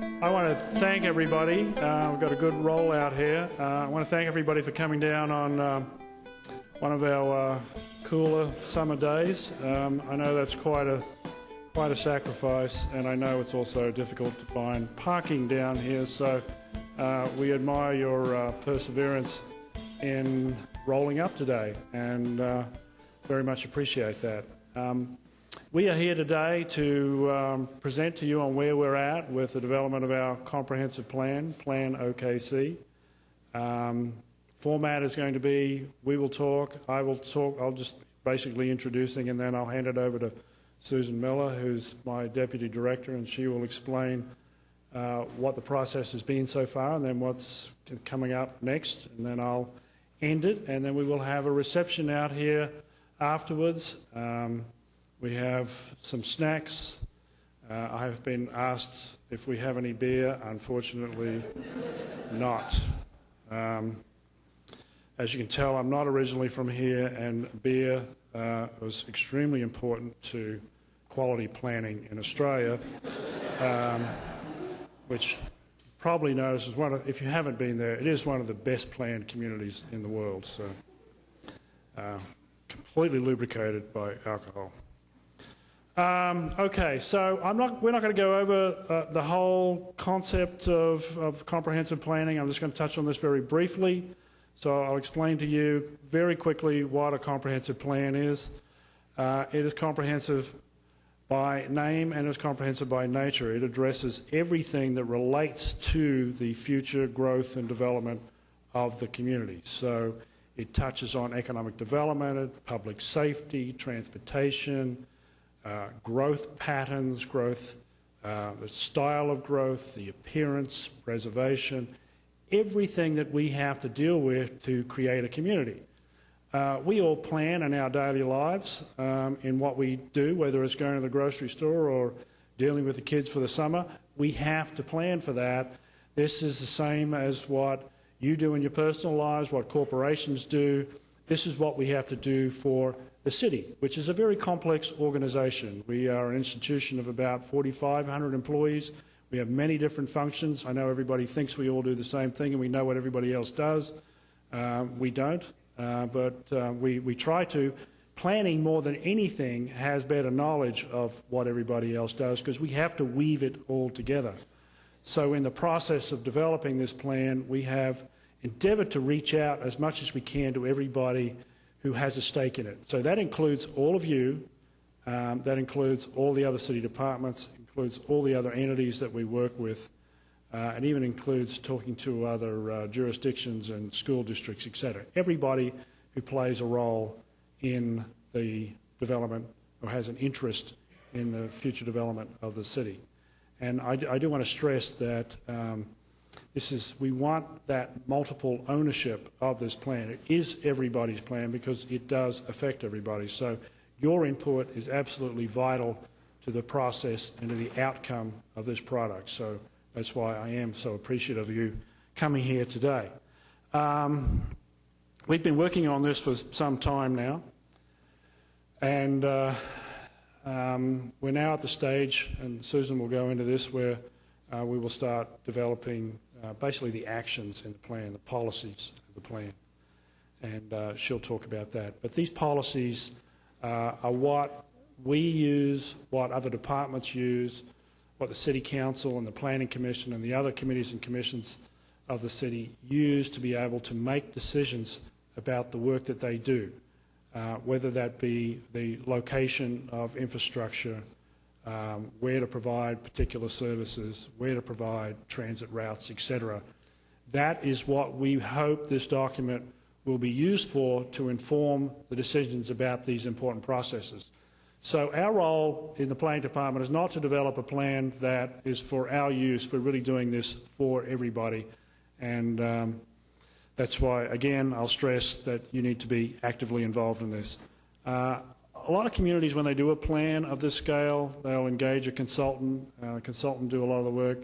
I want to thank everybody. We've got a good rollout here. I want to thank everybody for coming down on one of our cooler summer days. I know that's quite a sacrifice, and I know it's also difficult to find parking down here, so we admire your perseverance in rolling up today, and very much appreciate that. We are here today to present to you on where we're at with the development of our comprehensive plan, planOKC. Format is going to be, we will talk, I will talk, I'll just basically introducing, and then I'll hand it over to Susan Miller, who's my Deputy Director, and she will explain what the process has been so far and then what's coming up next, and then I'll end it, and then we will have a reception out here afterwards. We have some snacks. I have been asked if we have any beer. Unfortunately, not. As you can tell, I'm not originally from here, and beer was extremely important to quality planning in Australia, which probably knows is if you haven't been there, it is one of the best planned communities in the world. So, completely lubricated by alcohol. Okay, so we're not going to go over the whole concept of comprehensive planning. I'm just going to touch on this very briefly. So I'll explain to you very quickly what a comprehensive plan is. It is comprehensive by name and is comprehensive by nature. It addresses everything that relates to the future growth and development of the community. So it touches on economic development, public safety, transportation, growth patterns, the style of growth, the appearance, preservation, everything that we have to deal with to create a community. We all plan in our daily lives in what we do, whether it's going to the grocery store or dealing with the kids for the summer. We have to plan for that. This is the same as what you do in your personal lives, what corporations do. This is what we have to do for the city, which is a very complex organisation. We are an institution of about 4,500 employees. We have many different functions. I know everybody thinks we all do the same thing and we know what everybody else does. We don't, but we try to. Planning, more than anything, has better knowledge of what everybody else does because we have to weave it all together. So in the process of developing this plan, we have endeavoured to reach out as much as we can to everybody who has a stake in it. So that includes all of you, that includes all the other city departments, includes all the other entities that we work with, and even includes talking to other jurisdictions and school districts, etc. Everybody who plays a role in the development or has an interest in the future development of the city. And I do want to stress that we want that multiple ownership of this plan. It is everybody's plan because it does affect everybody. So your input is absolutely vital to the process and to the outcome of this product. So that's why I am so appreciative of you coming here today. We've been working on this for some time now, and we're now at the stage, and Susan will go into this, where we will start developing basically the actions in the plan, the policies of the plan, and she'll talk about that. But these policies are what we use, what other departments use, what the City Council and the Planning Commission and the other committees and commissions of the city use to be able to make decisions about the work that they do, whether that be the location of infrastructure, where to provide particular services, where to provide transit routes, etc. That is what we hope this document will be used for to inform the decisions about these important processes. So our role in the planning department is not to develop a plan that is for our use. We're really doing this for everybody, and that's why, again, I'll stress that you need to be actively involved in this. A lot of communities, when they do a plan of this scale, they'll engage a consultant. Consultant do a lot of the work.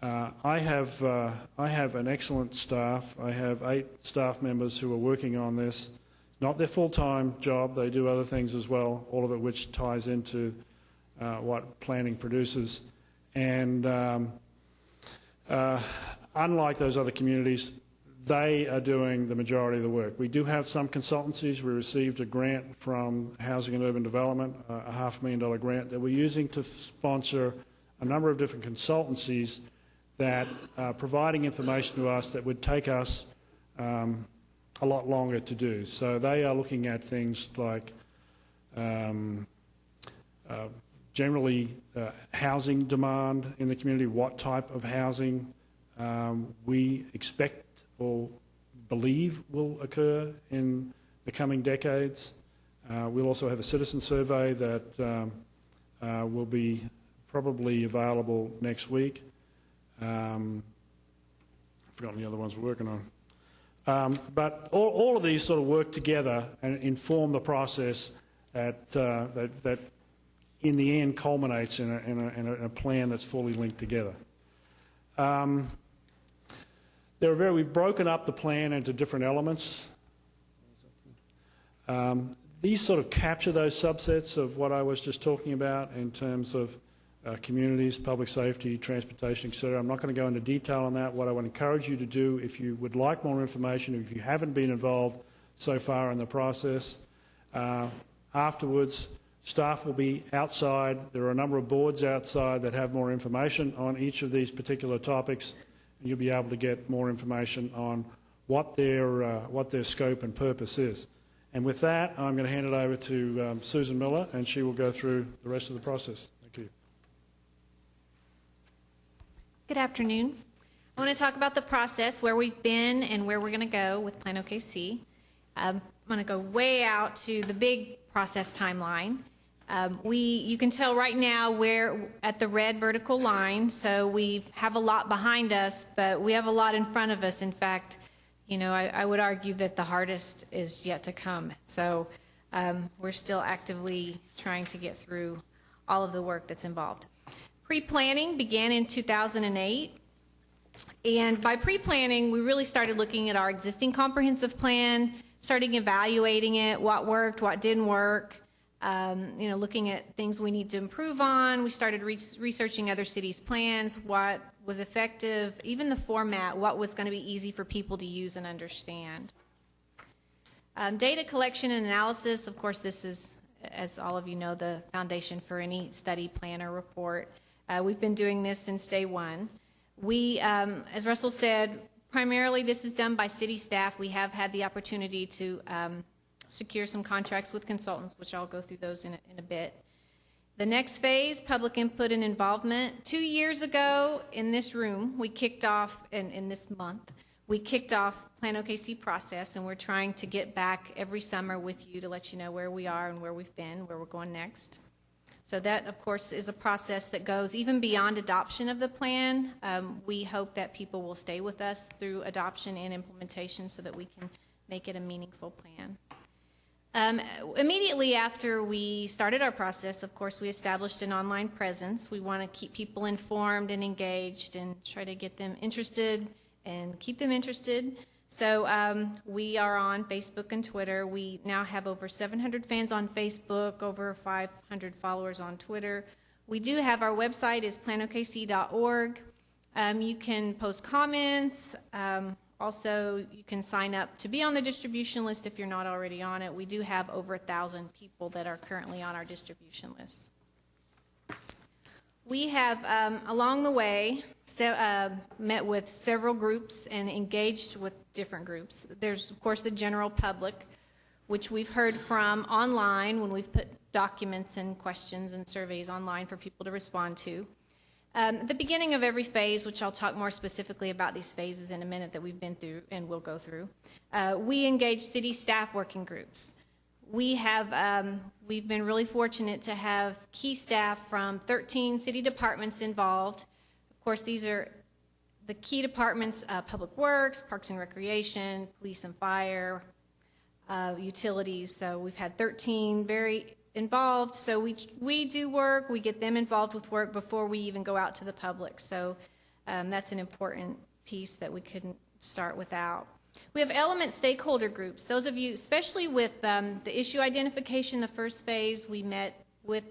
I have an excellent staff. I have 8 staff members who are working on this. Not their full-time job. They do other things as well, all of it which ties into what planning produces. And Unlike those other communities, they are doing the majority of the work. We do have some consultancies. We received a grant from Housing and Urban Development, a $500,000 grant that we're using to sponsor a number of different consultancies that are providing information to us that would take us a lot longer to do. So they are looking at things like generally housing demand in the community, what type of housing we expect or believe will occur in the coming decades. We'll also have a citizen survey that will be probably available next week. I've forgotten the other ones we're working on. But all of these sort of work together and inform the process that in the end culminates in a plan that's fully linked together. We've broken up the plan into different elements. These sort of capture those subsets of what I was just talking about in terms of communities, public safety, transportation, etc. I'm not going to go into detail on that. What I would encourage you to do, if you would like more information, if you haven't been involved so far in the process, afterwards, staff will be outside. There are a number of boards outside that have more information on each of these particular topics. And you'll be able to get more information on what their scope and purpose is. And with that, I'm going to hand it over to Susan Miller, and she will go through the rest of the process. Thank you. Good afternoon. I want to talk about the process, where we've been and where we're going to go with planOKC. I'm going to go way out to the big process timeline. You can tell right now we're at the red vertical line, so we have a lot behind us, but we have a lot in front of us. In fact, you know, I would argue that the hardest is yet to come. So we're still actively trying to get through all of the work that's involved. Pre-planning began in 2008, and by pre-planning, we really started looking at our existing comprehensive plan, starting evaluating it, what worked, what didn't work. You know, looking at things we need to improve on. We started researching other cities' plans, what was effective, even the format, what was going to be easy for people to use and understand. Data collection and analysis, of course, this is, as all of you know, the foundation for any study, plan, or report. We've been doing this since day one. We, as Russell said, primarily this is done by city staff. We have had the opportunity to secure some contracts with consultants, which I'll go through those in a bit. The next phase, public input and involvement. 2 years ago in this room, we kicked off, in this month, we kicked off planOKC process, and we're trying to get back every summer with you to let you know where we are and where we've been, where we're going next. So that, of course, is a process that goes even beyond adoption of the plan. We hope that people will stay with us through adoption and implementation so that we can make it a meaningful plan. Immediately after we started our process, of course, we established an online presence. We want to keep people informed and engaged and try to get them interested and keep them interested. So we are on Facebook and Twitter. We now have over 700 fans on Facebook, over 500 followers on Twitter. We do have our website is planokc.org. You can post comments. Also, you can sign up to be on the distribution list if you're not already on it. We do have over 1,000 people that are currently on our distribution list. We have, along the way, met with several groups and engaged with different groups. There's, of course, the general public, which we've heard from online when we've put documents and questions and surveys online for people to respond to. At the beginning of every phase, which I'll talk more specifically about these phases in a minute that we've been through and will go through, we engage city staff working groups. We've been really fortunate to have key staff from 13 city departments involved. Of course, these are the key departments: Public Works, Parks and Recreation, Police and Fire, Utilities. So we've had 13 very involved. So we do work, we get them involved with work before we even go out to the public. So that's an important piece that we couldn't start without. We have element stakeholder groups. Those of you, especially with the issue identification, the first phase, we met with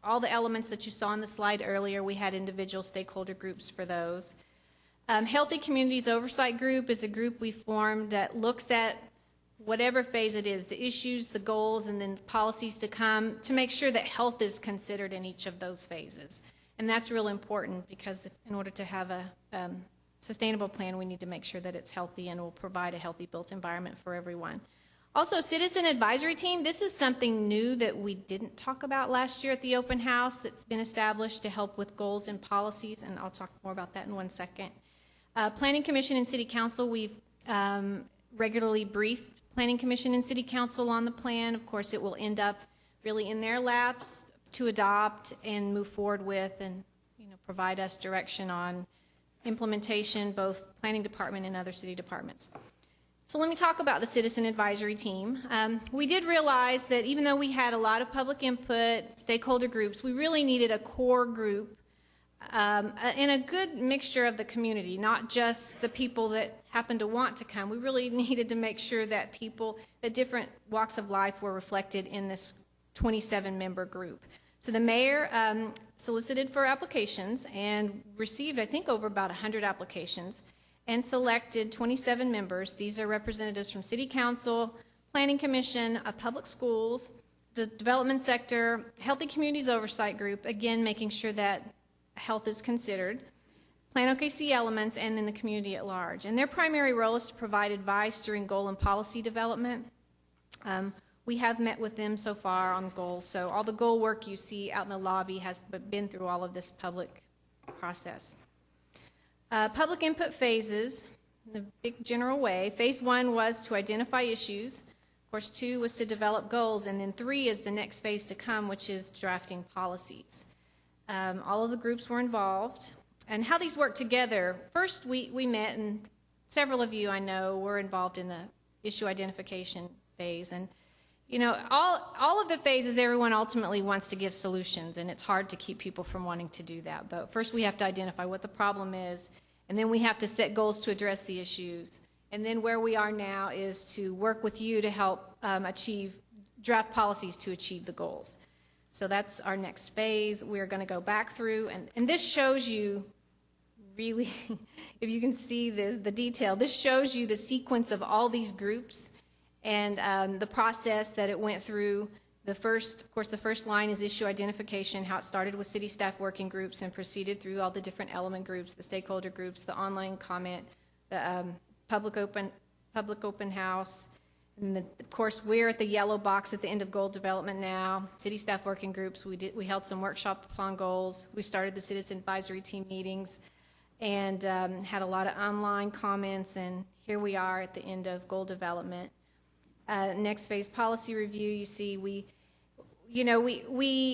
all the elements that you saw on the slide earlier. We had individual stakeholder groups for those. Healthy Communities Oversight Group is a group we formed that looks at whatever phase it is, the issues, the goals, and then policies to come, to make sure that health is considered in each of those phases. And that's real important because in order to have a sustainable plan, we need to make sure that it's healthy and will provide a healthy built environment for everyone. Also, Citizen Advisory Team, this is something new that we didn't talk about last year at the open house that's been established to help with goals and policies, and I'll talk more about that in 1 second. Planning Commission and City Council, we've regularly briefed Planning Commission and City Council on the plan. Of course, it will end up really in their laps to adopt and move forward with and provide us direction on implementation, both Planning Department and other city departments. So let me talk about the Citizen Advisory Team. We did realize that even though we had a lot of public input, stakeholder groups, we really needed a core group and a good mixture of the community, not just the people that happen to want to come. We really needed to make sure that people, that different walks of life were reflected in this 27-member group. So the mayor solicited for applications and received, I think, over about 100 applications and selected 27 members. These are representatives from City Council, Planning Commission, public schools, the development sector, Healthy Communities Oversight Group, again making sure that health is considered, planOKC elements, and then the community at large. And their primary role is to provide advice during goal and policy development. We have met with them so far on goals, so all the goal work you see out in the lobby has been through all of this public process. Public input phases, in a big general way. Phase 1 was to identify issues. Of course, 2 was to develop goals, and then 3 is the next phase to come, which is drafting policies. All of the groups were involved. And how these work together, first we met, and several of you I know were involved in the issue identification phase. And all of the phases, everyone ultimately wants to give solutions, and it's hard to keep people from wanting to do that. But first we have to identify what the problem is, and then we have to set goals to address the issues. And then where we are now is to work with you to help draft policies to achieve the goals. So that's our next phase. We're going to go back through, and this shows you really, if you can see this, the detail, this shows you the sequence of all these groups and the process that it went through. The first line is issue identification, how it started with city staff working groups and proceeded through all the different element groups, the stakeholder groups, the online comment, the public open house. And of course, we're at the yellow box at the end of goal development now. City staff working groups, we held some workshops on goals. We started the Citizen Advisory Team meetings and had a lot of online comments, and here we are at the end of goal development. Next phase, policy review. You see, we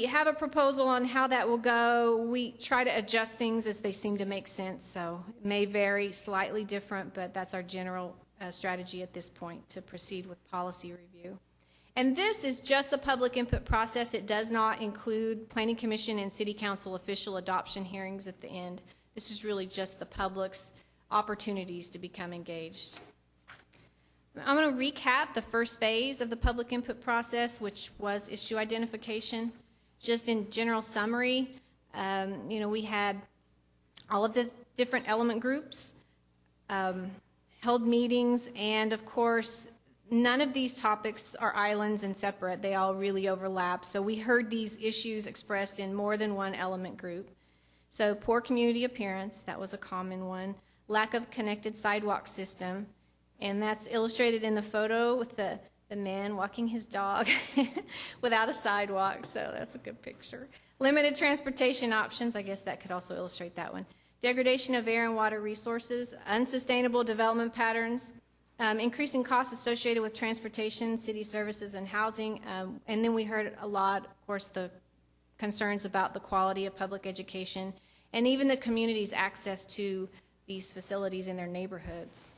have a proposal on how that will go. We try to adjust things as they seem to make sense, so it may vary slightly different, but that's our general strategy at this point to proceed with policy review. And this is just the public input process. It does not include Planning Commission and City Council official adoption hearings at the end. This is really just the public's opportunities to become engaged. I'm going to recap the first phase of the public input process, which was issue identification. Just in general summary, we had all of the different element groups, held meetings, and of course, none of these topics are islands and separate. They all really overlap. So we heard these issues expressed in more than one element group. So poor community appearance, that was a common one. Lack of connected sidewalk system, and that's illustrated in the photo with the man walking his dog without a sidewalk, so that's a good picture. Limited transportation options, I guess that could also illustrate that one. Degradation of air and water resources, unsustainable development patterns, increasing costs associated with transportation, city services, and housing. And then we heard a lot, of course, the concerns about the quality of public education and even the community's access to these facilities in their neighborhoods.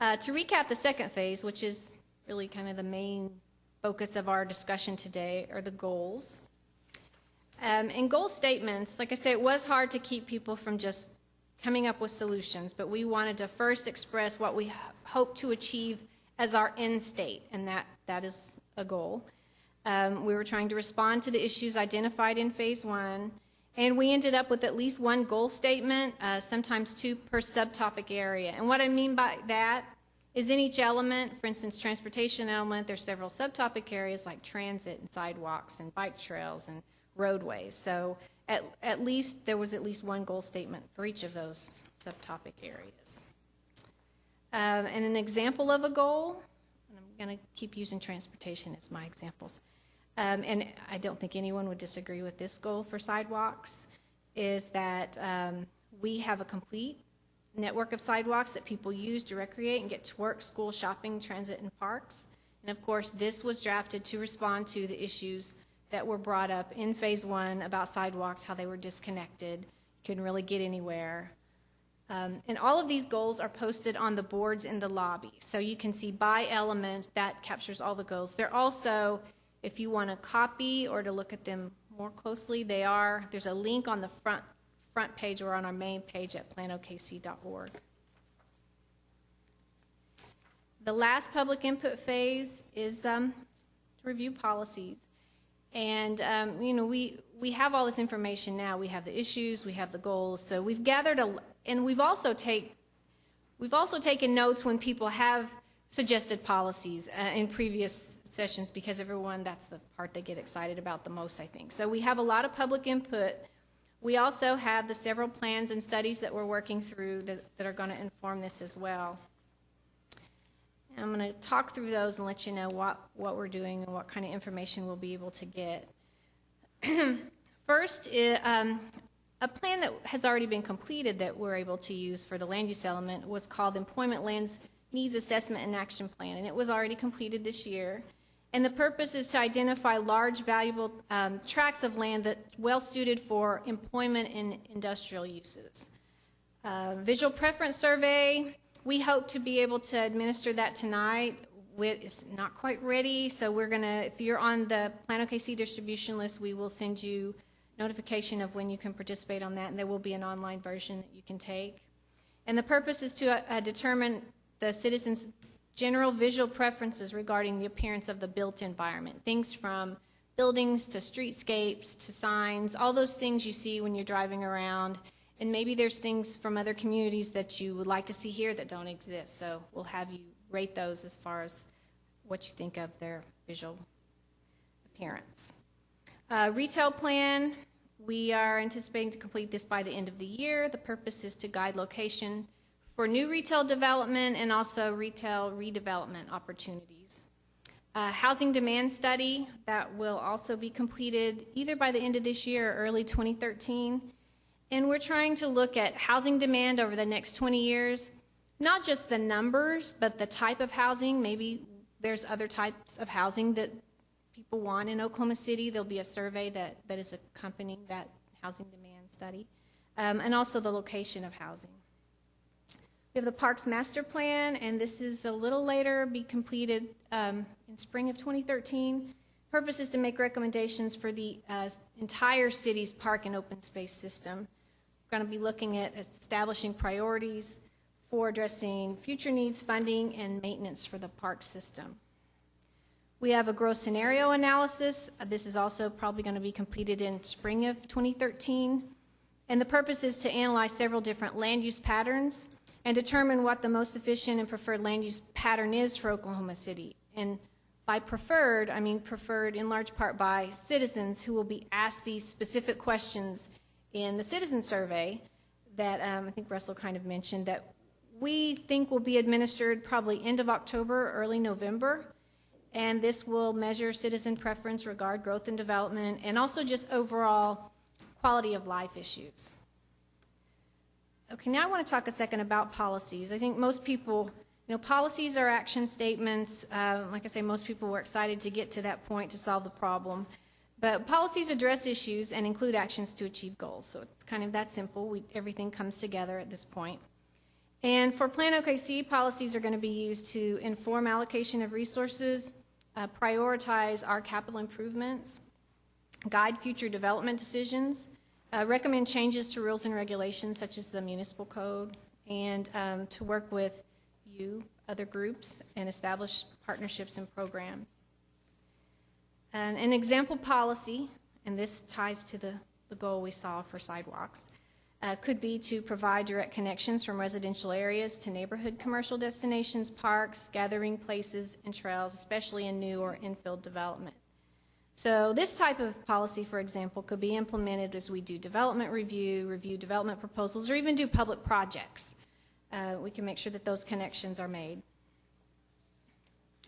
To recap the second phase, which is really kind of the main focus of our discussion today, are the goals. In goal statements, like I said, it was hard to keep people from just coming up with solutions, but we wanted to first express what we hope to achieve as our end state, and that is a goal. We were trying to respond to the issues identified in phase 1 And we ended up with at least one goal statement, sometimes two per subtopic area. And what I mean by that is in each element, for instance, transportation element, there's several subtopic areas like transit and sidewalks and bike trails and roadways. So at least there was at least one goal statement for each of those subtopic areas. And an example of a goal, and I'm going to keep using transportation as my examples, and I don't think anyone would disagree with this goal for sidewalks, is that we have a complete network of sidewalks that people use to recreate and get to work, school, shopping, transit, and parks. And of course, this was drafted to respond to the issues that were brought up in phase one about sidewalks, how they were disconnected, couldn't really get anywhere. And all of these goals are posted on the boards in the lobby. So you can see by element, that captures all the goals. They're also, if you want to copy or to look at them more closely, there's a link on the front page or on our main page at planokc.org. The last public input phase is to review policies. And, we have all this information now. We have the issues, we have the goals. So we've gathered, and we've also taken notes when people have suggested policies in previous sessions, because everyone, that's the part they get excited about the most, I think. So we have a lot of public input. We also have the several plans and studies that we're working through that are going to inform this as well. And I'm going to talk through those and let you know what we're doing and what kind of information we'll be able to get. First, a plan that has already been completed that we're able to use for the land use element was called Employment Lands Needs Assessment and Action Plan, and it was already completed this year. And the purpose is to identify large, valuable tracts of land that's well suited for employment and industrial uses. Visual preference survey, we hope to be able to administer that tonight. It's not quite ready, so we're going to, if you're on the planOKC distribution list, we will send you notification of when you can participate on that, and there will be an online version that you can take. And the purpose is to determine the citizens' general visual preferences regarding the appearance of the built environment, things from buildings to streetscapes to signs, all those things you see when you're driving around. And maybe there's things from other communities that you would like to see here that don't exist. So we'll have you rate those as far as what you think of their visual appearance. Retail plan, we are anticipating to complete this by the end of the year. The purpose is to guide location for new retail development and also retail redevelopment opportunities. Housing demand study, that will also be completed either by the end of this year or early 2013. And we're trying to look at housing demand over the next 20 years, not just the numbers, but the type of housing. Maybe there's other types of housing that people want in Oklahoma City. There'll be a survey that is accompanying that housing demand study, and also the location of housing. We have the Parks Master Plan, and this is a little later, be completed in spring of 2013. Purpose is to make recommendations for the entire city's park and open space system. We're going to be looking at establishing priorities for addressing future needs, funding, and maintenance for the park system. We have a growth scenario analysis. This is also probably going to be completed in spring of 2013. And the purpose is to analyze several different land use patterns and determine what the most efficient and preferred land use pattern is for Oklahoma City. And by preferred, I mean preferred in large part by citizens who will be asked these specific questions in the citizen survey that I think Russell kind of mentioned, that we think will be administered probably end of October, early November. And this will measure citizen preference, regard growth and development, and also just overall quality of life issues. Okay, now I want to talk a second about policies. I think most people, policies are action statements. Like I say, most people were excited to get to that point to solve the problem. But policies address issues and include actions to achieve goals. So it's kind of that simple. Everything comes together at this point. And for planOKC, policies are going to be used to inform allocation of resources, prioritize our capital improvements, guide future development decisions, recommend changes to rules and regulations such as the municipal code, and to work with you, other groups, and establish partnerships and programs. And an example policy, and this ties to the the goal we saw for sidewalks. Could be to provide direct connections from residential areas to neighborhood commercial destinations, parks, gathering places, and trails, especially in new or infill development. So this type of policy, for example, could be implemented as we do development review development proposals, or even do public projects. We can make sure that those connections are made.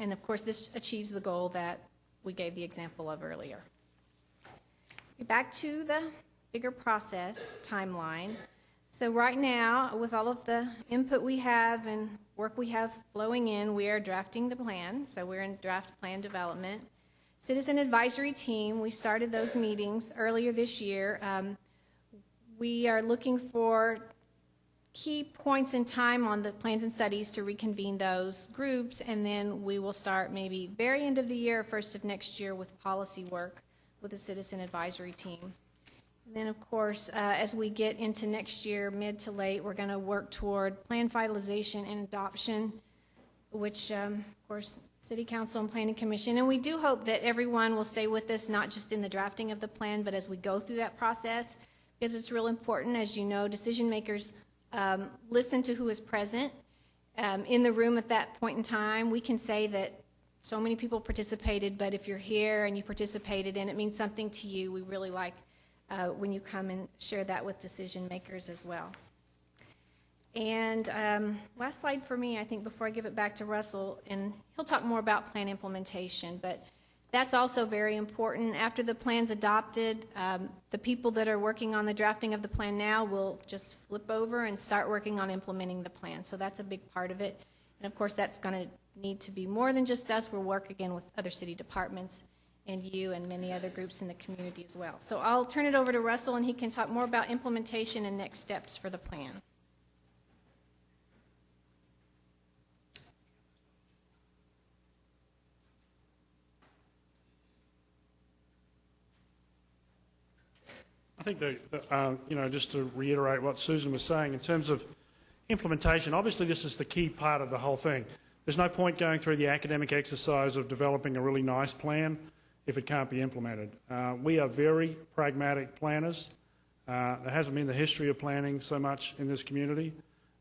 And of course, this achieves the goal that we gave the example of earlier. Back to the bigger process timeline. So right now, with all of the input we have and work we have flowing in, we are drafting the plan. So we're in draft plan development. Citizen advisory team, we started those meetings earlier this year. We are looking for key points in time on the plans and studies to reconvene those groups, and then we will start maybe very end of the year, first of next year with policy work with the citizen advisory team. And then, of course, as we get into next year, mid to late, we're going to work toward plan finalization and adoption, which, of course, City Council and Planning Commission. And we do hope that everyone will stay with us, not just in the drafting of the plan, but as we go through that process, because it's real important. As you know, decision makers listen to who is present in the room at that point in time. We can say that so many people participated, but if you're here and you participated and it means something to you, we really like when you come and share that with decision makers as well. And last slide for me, I think, before I give it back to Russell, and he'll talk more about plan implementation, but that's also very important. After the plan's adopted, the people that are working on the drafting of the plan now will just flip over and start working on implementing the plan. So that's a big part of it. And of course, that's going to need to be more than just us. We'll work again with other city departments and you and many other groups in the community as well. So I'll turn it over to Russell, and he can talk more about implementation and next steps for the plan. I think that, just to reiterate what Susan was saying, in terms of implementation, obviously this is the key part of the whole thing. There's no point going through the academic exercise of developing a really nice plan if it can't be implemented. We are very pragmatic planners. There hasn't been the history of planning so much in this community,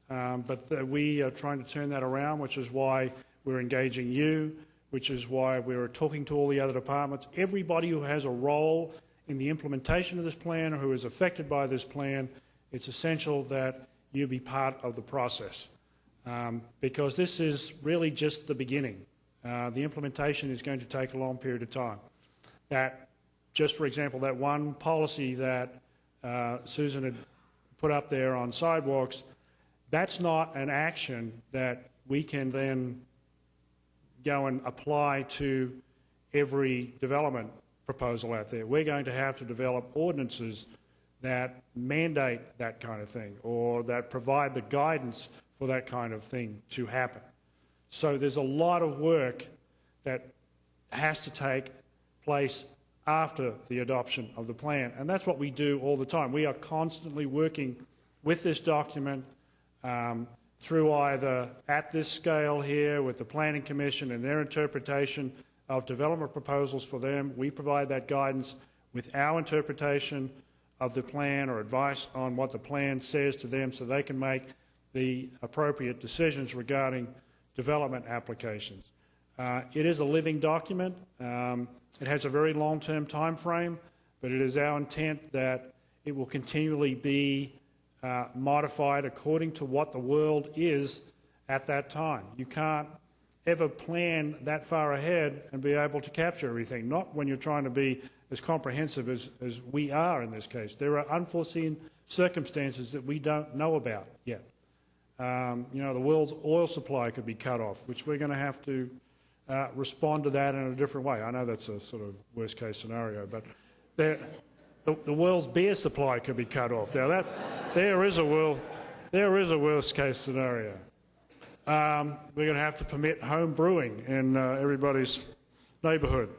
but we are trying to turn that around, which is why we're engaging you, which is why we're talking to all the other departments. Everybody who has a role in the implementation of this plan or who is affected by this plan, it's essential that you be part of the process because this is really just the beginning. The implementation is going to take a long period of time. That, just for example, that one policy that Susan had put up there on sidewalks, that's not an action that we can then go and apply to every development proposal out there. We're going to have to develop ordinances that mandate that kind of thing or that provide the guidance for that kind of thing to happen. So there's a lot of work that has to take place after the adoption of the plan, and that's what we do all the time. We are constantly working with this document through either at this scale here with the Planning Commission and their interpretation of development proposals for them. We provide that guidance with our interpretation of the plan or advice on what the plan says to them so they can make the appropriate decisions regarding development applications. It is a living document. It has a very long-term time frame, but it is our intent that it will continually be modified according to what the world is at that time. You can't ever plan that far ahead and be able to capture everything, not when you're trying to be as comprehensive as we are in this case. There are unforeseen circumstances that we don't know about yet. The world's oil supply could be cut off, which we're going to have to respond to that in a different way. I know that's a sort of worst case scenario, but the world's beer supply could be cut off. Now there is a worst case scenario. We're going to have to permit home brewing in everybody's neighbourhood.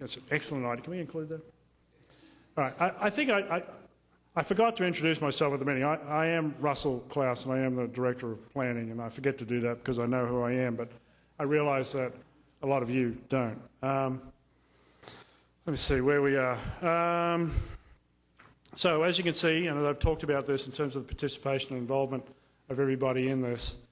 That's an excellent idea. Can we include that? All right. I think I forgot to introduce myself at the meeting. I am Russell Claus, and I am the Director of Planning, and I forget to do that because I know who I am, but I realise that a lot of you don't. Let me see where we are. So as you can see, and I've talked about this in terms of the participation and involvement of everybody in this,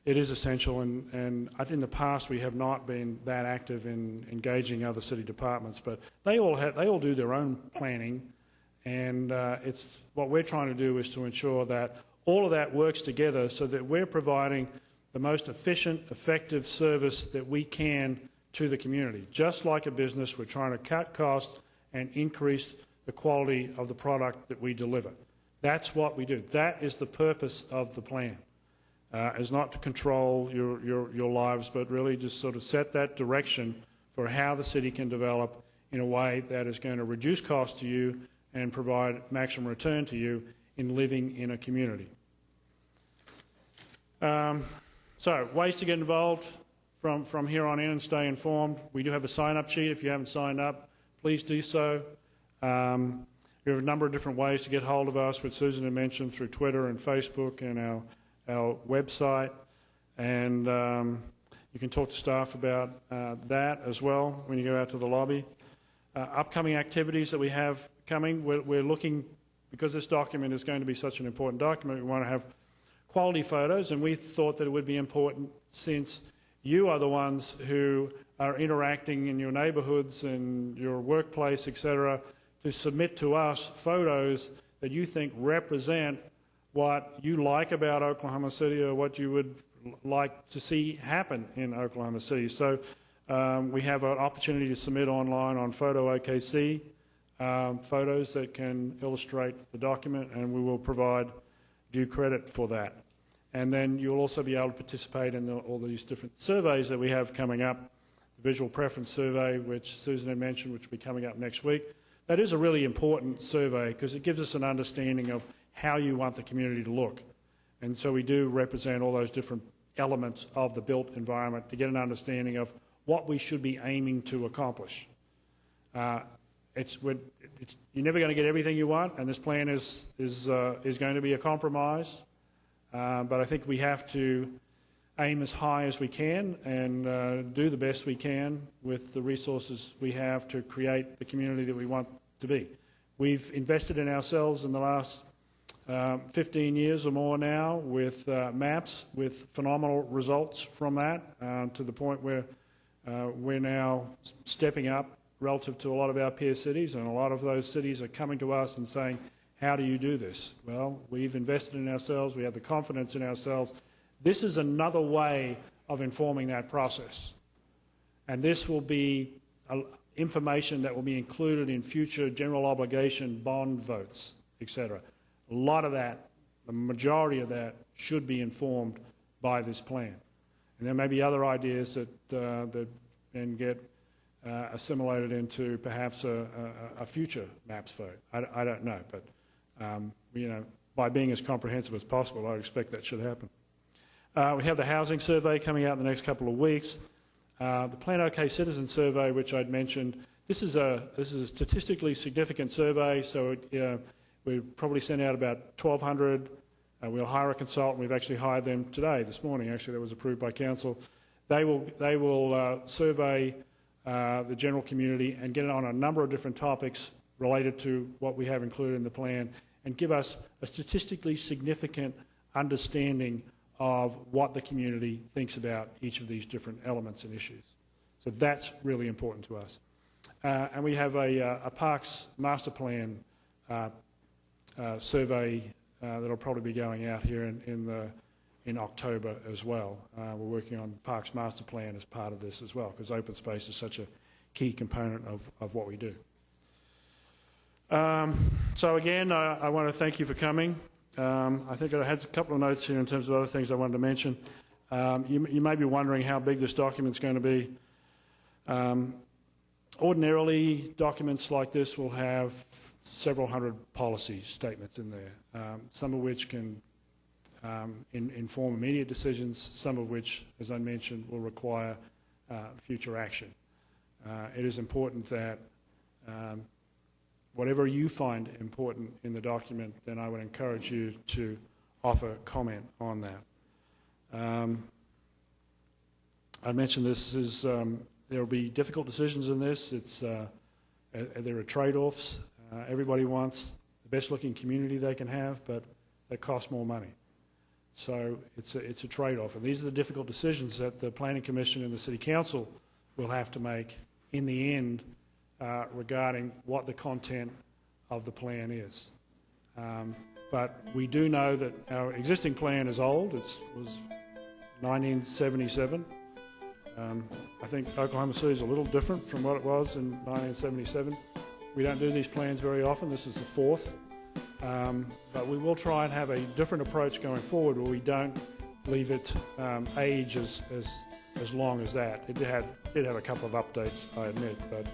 it is essential, and I think in the past we have not been that active in engaging other city departments, but they all do their own planning, and it's what we're trying to do is to ensure that all of that works together so that we're providing the most efficient, effective service that we can to the community. Just like a business, we're trying to cut costs and increase the quality of the product that we deliver. That's what we do. That is the purpose of the plan. Is not to control your lives, but really just sort of set that direction for how the city can develop in a way that is going to reduce costs to you and provide maximum return to you in living in a community. So, ways to get involved from here on in and stay informed. We do have a sign-up sheet. If you haven't signed up, please do so. We have a number of different ways to get hold of us, which Susan had mentioned, through Twitter and Facebook and our website, and you can talk to staff about that as well when you go out to the lobby. Upcoming activities that we have coming, we're looking, because this document is going to be such an important document, we want to have quality photos, and we thought that it would be important, since you are the ones who are interacting in your neighbourhoods and your workplace, etc., to submit to us photos that you think represent what you like about Oklahoma City or what you would like to see happen in Oklahoma City. So we have an opportunity to submit online on planOKC photos that can illustrate the document, and we will provide due credit for that. And then you'll also be able to participate in all these different surveys that we have coming up. The Visual Preference Survey, which Susan had mentioned, which will be coming up next week. That is a really important survey because it gives us an understanding of how you want the community to look. And so we do represent all those different elements of the built environment to get an understanding of what we should be aiming to accomplish. You're never going to get everything you want, and this plan is going to be a compromise. But I think we have to aim as high as we can and do the best we can with the resources we have to create the community that we want to be. We've invested in ourselves in the last 15 years or more now with maps, with phenomenal results from that, to the point where we're now stepping up relative to a lot of our peer cities, and a lot of those cities are coming to us and saying, how do you do this? Well, we've invested in ourselves, we have the confidence in ourselves. This is another way of informing that process. And this will be information that will be included in future general obligation bond votes, etc. A lot of that, the majority of that, should be informed by this plan. And there may be other ideas that then get assimilated into perhaps a future MAPS vote. I don't know, but by being as comprehensive as possible, I expect that should happen. We have the housing survey coming out in the next couple of weeks. The planOKC Citizen Survey, which I'd mentioned, this is a statistically significant survey, so we probably send out about 1,200. We'll hire a consultant. We've actually hired them today, this morning. Actually, that was approved by council. They will survey the general community and get it on a number of different topics related to what we have included in the plan, and give us a statistically significant understanding of what the community thinks about each of these different elements and issues. So that's really important to us. And we have a Parks Master Plan survey that'll probably be going out here in October as well. We're working on Parks Master Plan as part of this as well, because open space is such a key component of what we do. So again, I want to thank you for coming. I think I had a couple of notes here in terms of other things I wanted to mention. You may be wondering how big this document's going to be. Ordinarily, documents like this will have several hundred policy statements in there, some of which can inform immediate decisions, some of which, as I mentioned, will require future action. It is important that whatever you find important in the document, then I would encourage you to offer comment on that. I mentioned this is there will be difficult decisions in this. There are trade-offs. Everybody wants the best-looking community they can have, but that costs more money. So it's a trade-off, and these are the difficult decisions that the Planning Commission and the City Council will have to make in the end regarding what the content of the plan is. But we do know that our existing plan is old. It was 1977. I think Oklahoma City is a little different from what it was in 1977. We don't do these plans very often. This is the fourth. But we will try and have a different approach going forward where we don't leave it age as long as that. It did have a couple of updates, I admit, but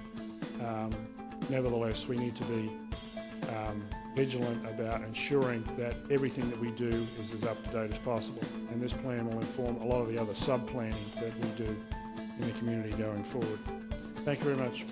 nevertheless we need to be vigilant about ensuring that everything that we do is as up to date as possible. And this plan will inform a lot of the other sub-planning that we do in the community going forward. Thank you very much.